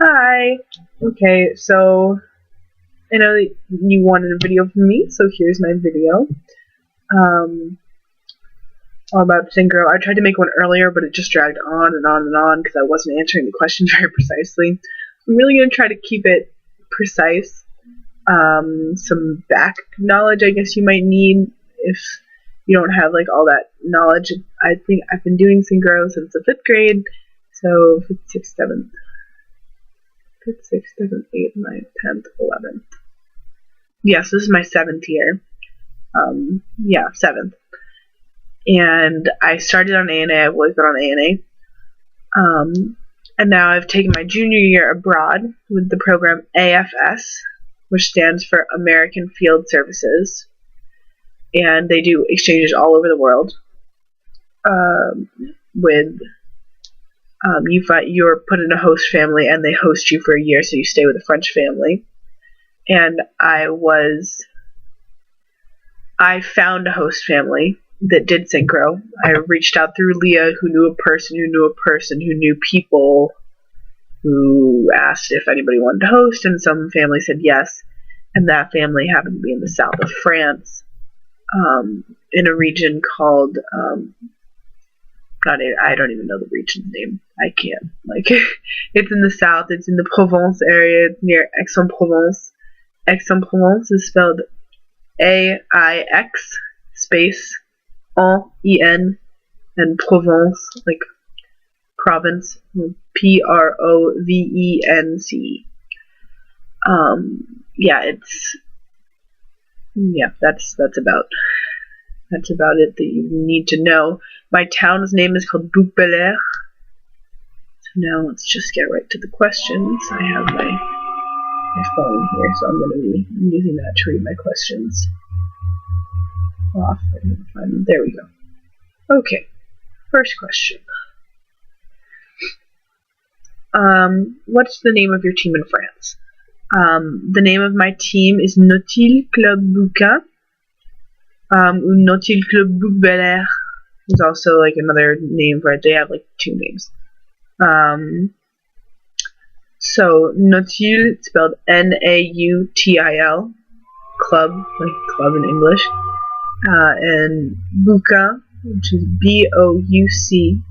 Hi. Okay, so I know that you wanted a video from me, so here's my video. Um, all about Synchro. I tried to make one earlier, but it just dragged on and on and on because I wasn't answering the question very precisely. I'm really going to try to keep it precise. Some back knowledge I guess you might need if you don't have like all that knowledge. I think I've been doing Synchro since the 5th grade, so 5th, 6th, 7th. 5th, 6th, 7th, 8th, 9th, 10th, 11th. Yes, this is my 7th year. 7th. And I started on ANA. I've always been on ANA. And now I've taken my junior year abroad with the program AFS, which stands for American Field Services. And they do exchanges all over the world. You're put in a host family, and they host you for a year, so you stay with a French family. And I found a host family that did Synchro. I reached out through Leah, who knew a person who knew a person who knew people, who asked if anybody wanted to host, and some family said yes. And that family happened to be in the south of France, in a region called I don't even know the region's name. I can't. It's in the south. It's in the Provence area. It's near Aix-en-Provence. Aix-en-Provence is spelled A-I-X space N-E-N and Provence, like province, P-R-O-V-E-N-C. That's about it that you need to know. My town's name is called Bouc-Belair. So now let's just get right to the questions. I have my phone here, so I'm going to be using that to read my questions off. There we go. Okay, first question. What's the name of your team in France? The name of my team is Nautil Club Bouquin. Nautil Club Bouc-Belair is also like another name for it. They have like two names. So Nautil, spelled N-A-U-T-I-L, club, like club in English, and Bouquin, which is B-O-U-C-A-I-N.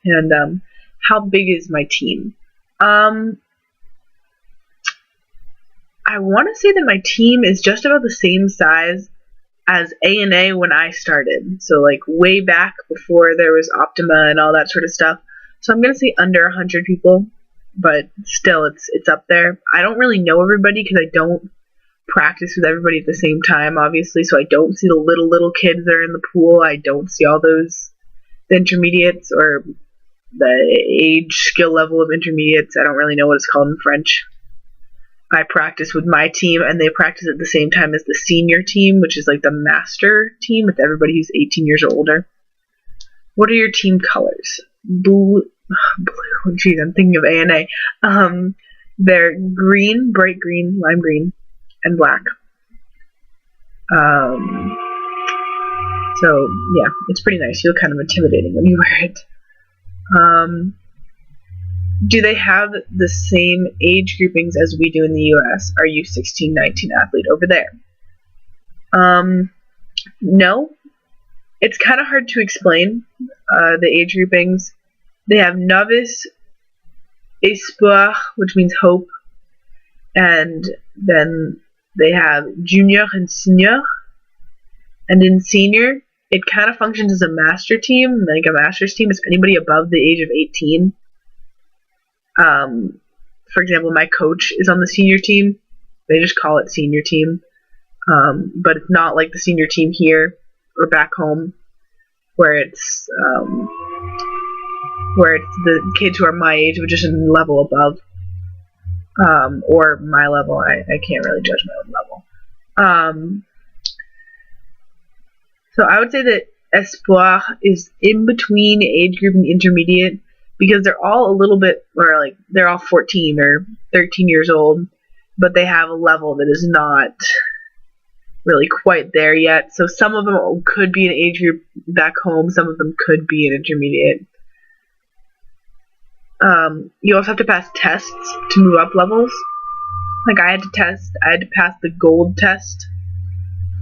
And how big is my team? I want to say that my team is just about the same size as ANA when I started. So like way back before there was Optima and all that sort of stuff. So I'm going to say under 100 people, but still it's up there. I don't really know everybody because I don't practice with everybody at the same time, obviously. So I don't see the little kids that are in the pool. I don't see all the intermediates or the age skill level of intermediates. I don't really know what it's called in French. I practice with my team, and they practice at the same time as the senior team, which is like the master team with everybody who's 18 years or older. What are your team colors? Blue. Geez, I'm thinking of ANA. They're green, bright green, lime green, and black. So yeah, it's pretty nice. You look kind of intimidating when you wear it. Do they have the same age groupings as we do in the US? Are you 16, 19 athlete over there? No. It's kind of hard to explain the age groupings. They have novice, espoir, which means hope, and then they have junior and senior. And in senior, it kind of functions as a master team. Like a master's team is anybody above the age of 18. For example, my coach is on the senior team. They just call it senior team. But it's not like the senior team here or back home where it's the kids who are my age, but just a level above. Or my level. I can't really judge my own level. So I would say that Espoir is in between age group and intermediate, because they're all a little bit, or like they're all 14 or 13 years old, but they have a level that is not really quite there yet. So some of them could be an age group back home, some of them could be an intermediate. You also have to pass tests to move up levels. Like I had to pass the gold test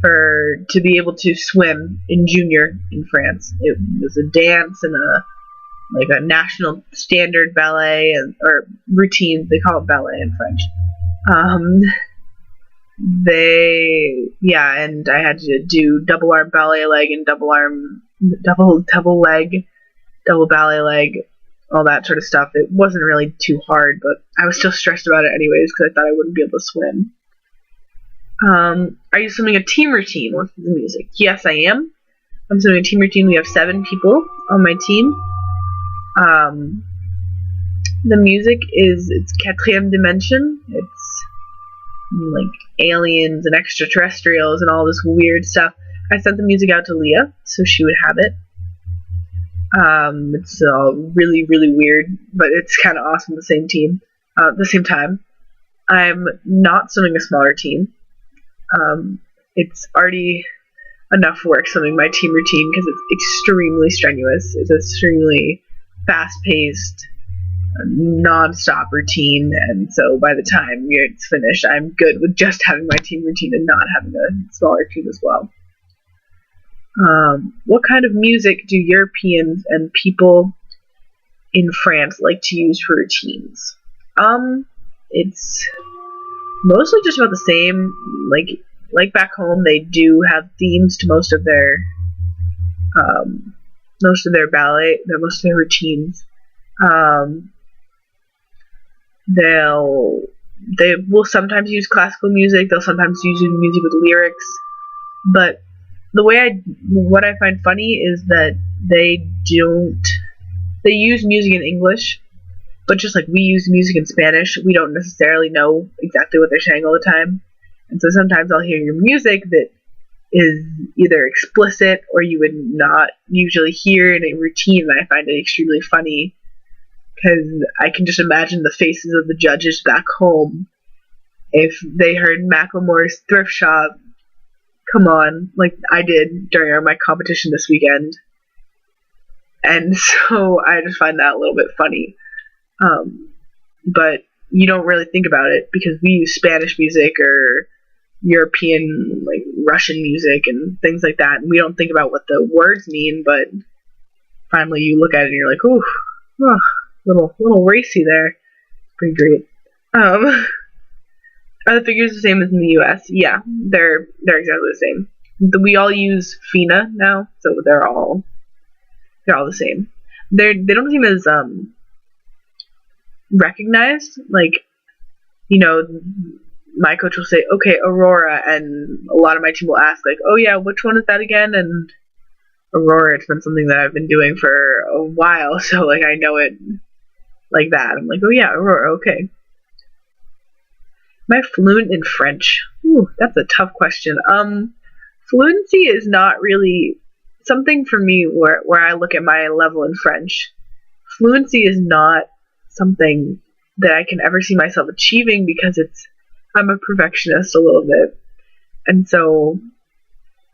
to be able to swim in junior in France. It was a dance and a national standard ballet or routine. They call it ballet in French. And I had to do double arm ballet leg and double leg, double ballet leg, all that sort of stuff. It wasn't really too hard, but I was still stressed about it anyways because I thought I wouldn't be able to swim. Are you swimming a team routine with the music? Yes, I am. I'm swimming a team routine. We have 7 people on my team. The music it's quatrième dimension. It's like aliens and extraterrestrials and all this weird stuff. I sent the music out to Leah so she would have it. It's really, really weird, but it's kind of awesome at the same time. I'm not swimming a smaller team. It's already enough work swimming my team routine because it's extremely strenuous. It's extremely fast-paced, non-stop routine, and so by the time it's finished, I'm good with just having my team routine and not having a smaller team as well. What kind of music do Europeans and people in France like to use for routines? It's mostly just about the same. Like back home, they do have themes to most of their ballet, most of their routines. They will sometimes use classical music. They'll sometimes use music with lyrics. But what I find funny is that they use music in English, but just like we use music in Spanish, we don't necessarily know exactly what they're saying all the time. And so sometimes I'll hear your music that is either explicit or you would not usually hear in a routine, and I find it extremely funny because I can just imagine the faces of the judges back home if they heard Macklemore's Thrift Shop come on, like I did during my competition this weekend. And so I just find that a little bit funny. But you don't really think about it because we use Spanish music or European, like Russian music and things like that, and we don't think about what the words mean, but finally you look at it and you're like, ooh, little racy there. Pretty great. Are the figures the same as in the US? Yeah, they're exactly the same. We all use FINA now, so they're all the same. They don't seem as recognized. Like, my coach will say, okay, Aurora, and a lot of my team will ask, like, oh yeah, which one is that again? And Aurora, it's been something that I've been doing for a while, so like I know it like that. I'm like, oh yeah, Aurora, okay. Am I fluent in French? Ooh, that's a tough question. Fluency is not really something for me where I look at my level in French. Fluency is not something that I can ever see myself achieving because I'm a perfectionist a little bit. And so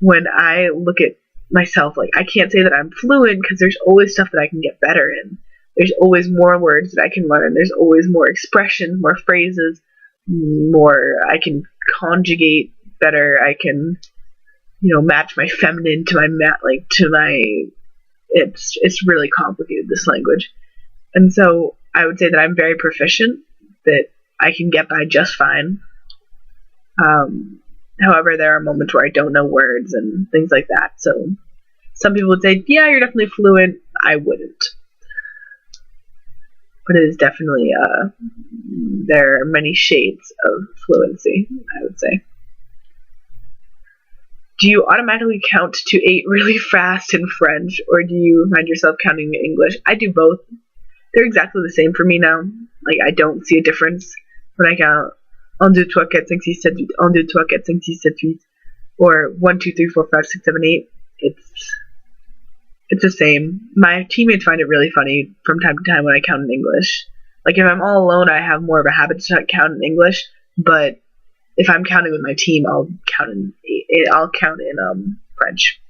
when I look at myself, like I can't say that I'm fluent because there's always stuff that I can get better in. There's always more words that I can learn. There's always more expressions, more phrases, more I can conjugate better. I can, match my feminine to my it's really complicated, this language. And so I would say that I'm very proficient, that I can get by just fine. However, there are moments where I don't know words and things like that. So some people would say, yeah, you're definitely fluent. I wouldn't. But it is definitely, there are many shades of fluency, I would say. Do you automatically count to 8 really fast in French, or do you find yourself counting in English? I do both. They're exactly the same for me now. Like, I don't see a difference when I count 1, 2, 3, 4, 5, 6, 7, 8, 1, 2, 3, 4, 5, 6, 7, 8, or 1, 2, 3, 4, 5, 6, 7, 8. It's the same. My teammates find it really funny from time to time when I count in English. Like, if I'm all alone, I have more of a habit to count in English, but if I'm counting with my team, I'll count in French.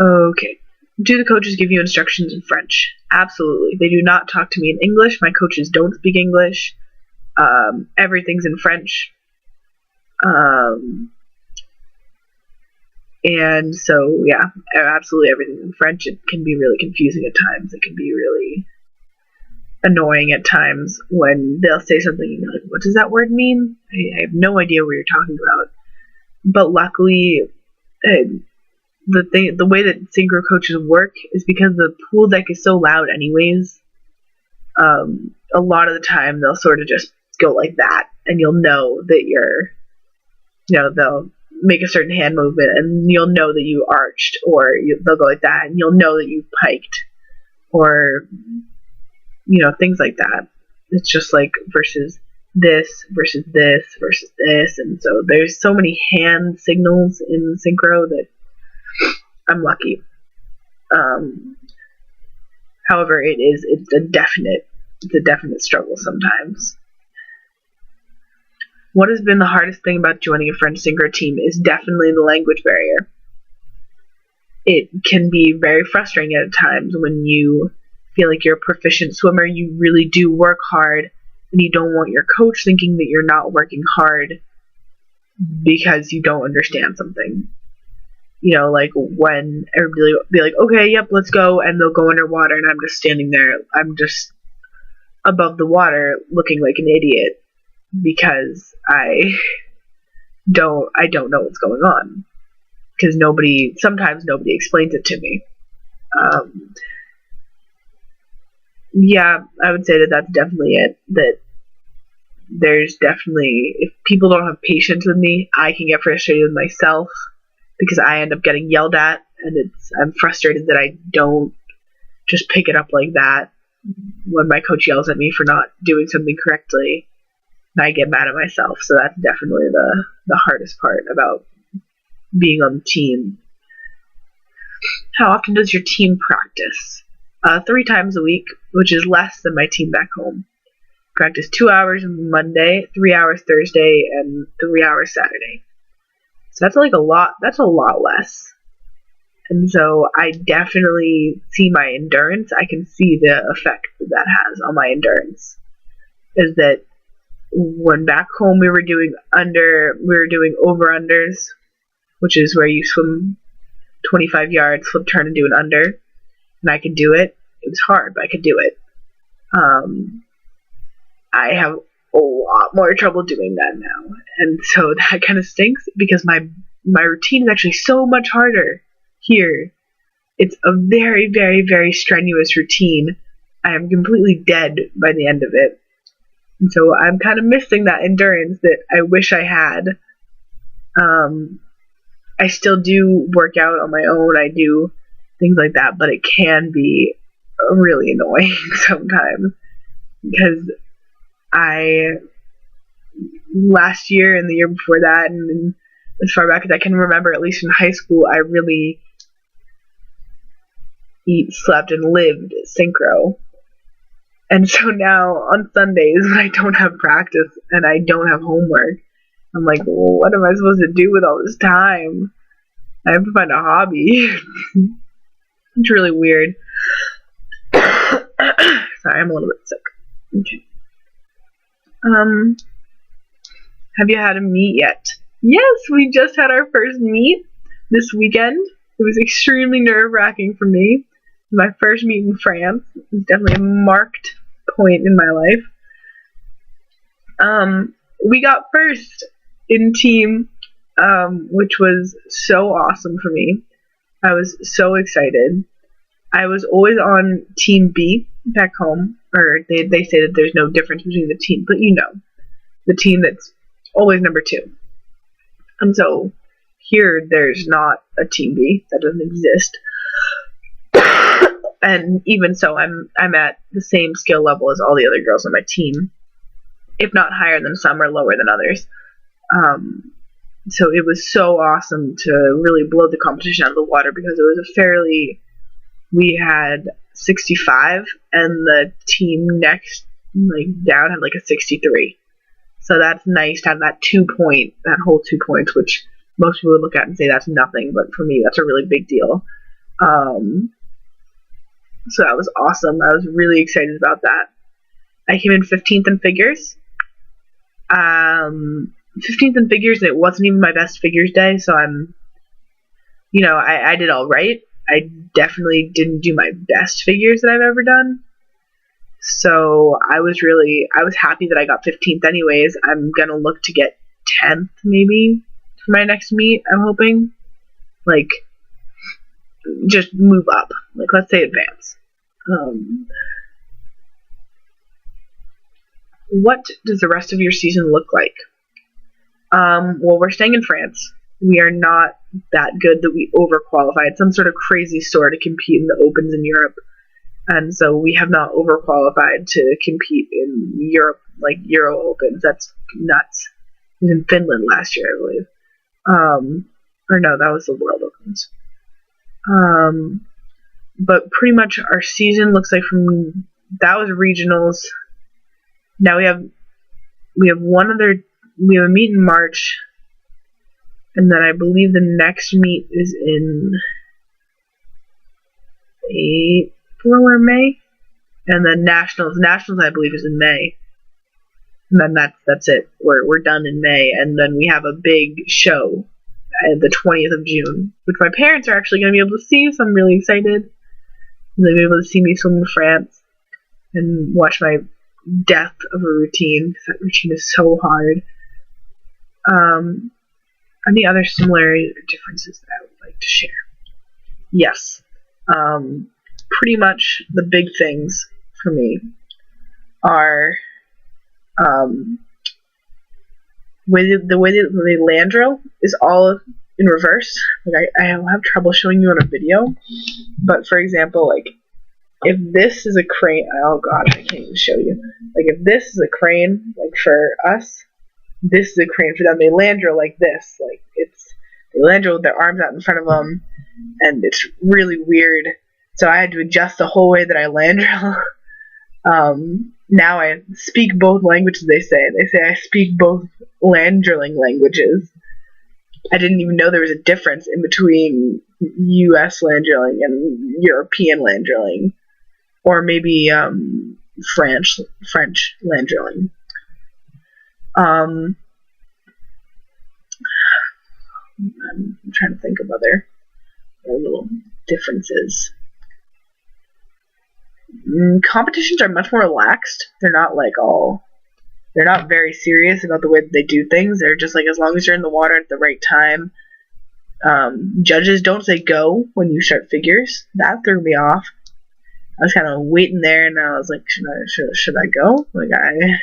Okay. Do the coaches give you instructions in French? Absolutely. They do not talk to me in English. My coaches don't speak English. Everything's in French. And so, yeah, absolutely everything in French. It can be really confusing at times. It can be really annoying at times when they'll say something and you're like, what does that word mean? I have no idea what you're talking about. But luckily, the way that synchro coaches work is because the pool deck is so loud anyways. A lot of the time they'll sort of just go like that, and you'll know that they'll make a certain hand movement, and you'll know that you arched, or they'll go like that, and you'll know that you piked, or things like that. It's just like versus this, versus this, versus this, and so there's so many hand signals in synchro that I'm lucky. However, it's a definite struggle sometimes. What has been the hardest thing about joining a French synchro team is definitely the language barrier. It can be very frustrating at times when you feel like you're a proficient swimmer, you really do work hard, and you don't want your coach thinking that you're not working hard because you don't understand something. Like when everybody will be like, okay, yep, let's go, and they'll go underwater, and I'm just standing there. I'm just above the water looking like an idiot because I don't know what's going on. Because sometimes nobody explains it to me. Yeah, I would say that that's definitely it. That there's definitely, if people don't have patience with me, I can get frustrated with myself because I end up getting yelled at, and I'm frustrated that I don't just pick it up like that when my coach yells at me for not doing something correctly, and I get mad at myself. So that's definitely the hardest part about being on the team. How often does your team practice? 3 times a week, which is less than my team back home. Practice 2 hours Monday, 3 hours Thursday, and 3 hours Saturday. So that's a lot less. And so I definitely see my endurance. I can see the effect that has on my endurance. Is that when back home we were doing over-unders, which is where you swim 25 yards, flip, turn, and do an under. And I could do it. It was hard, but I could do it. I have a lot more trouble doing that now. And so that kind of stinks because my routine is actually so much harder here. It's a very, very, very strenuous routine. I am completely dead by the end of it. And so I'm kind of missing that endurance that I wish I had. I still do work out on my own. I do things like that, but it can be really annoying sometimes because last year and the year before that, and as far back as I can remember, at least in high school, I really slept and lived synchro. And so now on Sundays when I don't have practice and I don't have homework, I'm like, well, what am I supposed to do with all this time? I have to find a hobby. It's really weird. Sorry, I'm a little bit sick. Okay. Have you had a meet yet? Yes, we just had our first meet this weekend. It was extremely nerve-wracking for me. My first meet in France. It was definitely a marked point in my life. We got first in team, which was so awesome for me. I was so excited. I was always on team B back home, or they say that there's no difference between the team, but the team that's always number 2. And so here there's not a team B, that doesn't exist. And even so, I'm at the same skill level as all the other girls on my team, if not higher than some or lower than others. So it was so awesome to really blow the competition out of the water because it was we had 65 and the team next down had a 63. So that's nice to have that whole 2 points, which most people would look at and say that's nothing, but for me that's a really big deal. So that was awesome. I was really excited about that. I came in 15th in figures. 15th in figures, and it wasn't even my best figures day, so I did all right. I definitely didn't do my best figures that I've ever done. So I was happy that I got 15th anyways. I'm going to look to get 10th maybe for my next meet, I'm hoping. Like, just move up. Like, let's say advance. What does the rest of your season look like? Well, we're staying in France. We are not that good that we overqualified. Some sort of crazy store to compete in the Opens in Europe. And so we have not overqualified to compete in Europe, like Euro Opens. That's nuts. It was in Finland last year, I believe. Or no, that was the World Opens. But pretty much our season looks like that was regionals. Now we have a meet in March, and then I believe the next meet is in April or May, and then nationals I believe is in May, and then that's it. We're done in May, and then we have a big show the 20th of June, which my parents are actually going to be able to see, so I'm really excited. They'll be able to see me swim in France and watch my death of a routine, because that routine is so hard. Any other similarities or differences that I would like to share? Yes. Pretty much the big things for me are the way that the land drill is all in reverse. Like I have trouble showing you on a video, but for example, like if this is a crane, oh god, I can't even show you. Like if this is a crane, like for us, this is a crane for them. They land drill like this, like they land drill with their arms out in front of them, and it's really weird. So I had to adjust the whole way that I land drill. Now I speak both languages. They say I speak both land drilling languages. I didn't even know there was a difference in between U.S. land drilling and European land drilling, or maybe French land drilling. I'm trying to think of other little differences. Competitions are much more relaxed. They're not very serious about the way that they do things. They're just like, as long as you're in the water at the right time. Judges don't say go when you start figures. That threw me off. I was kind of waiting there, and I was like, should I go? Like, I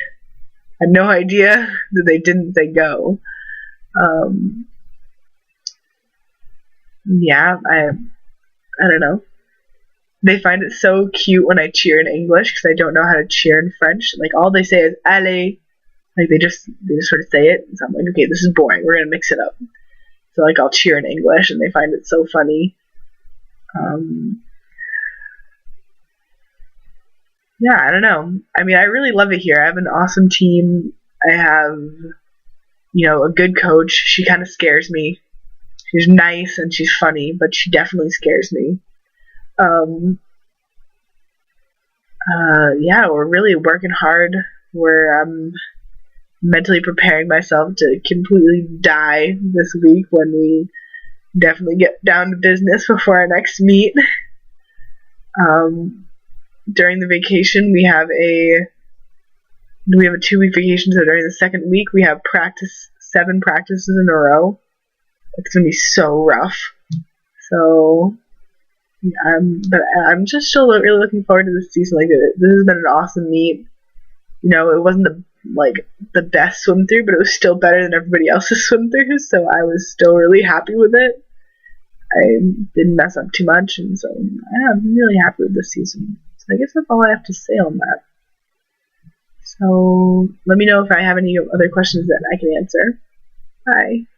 had no idea that they didn't say go. Yeah, I don't know. They find it so cute when I cheer in English, because I don't know how to cheer in French. Like, all they say is allez. Like, they just sort of say it. So I'm like, okay, this is boring. We're going to mix it up. So, like, I'll cheer in English, and they find it so funny. Yeah, I don't know. I mean, I really love it here. I have an awesome team. I have, a good coach. She kind of scares me. She's nice and she's funny, but she definitely scares me. Yeah, we're really working hard. We're mentally preparing myself to completely die this week when we definitely get down to business before our next meet. During the vacation, we have a 2-week vacation, so during the second week we have 7 practices in a row. It's gonna be so rough. So but I'm just still really looking forward to this season. Like, this has been an awesome meet. It wasn't the best swim through, but it was still better than everybody else's swim through. So I was still really happy with it. I didn't mess up too much, and so I'm really happy with this season. So I guess that's all I have to say on that. So let me know if I have any other questions that I can answer. Bye.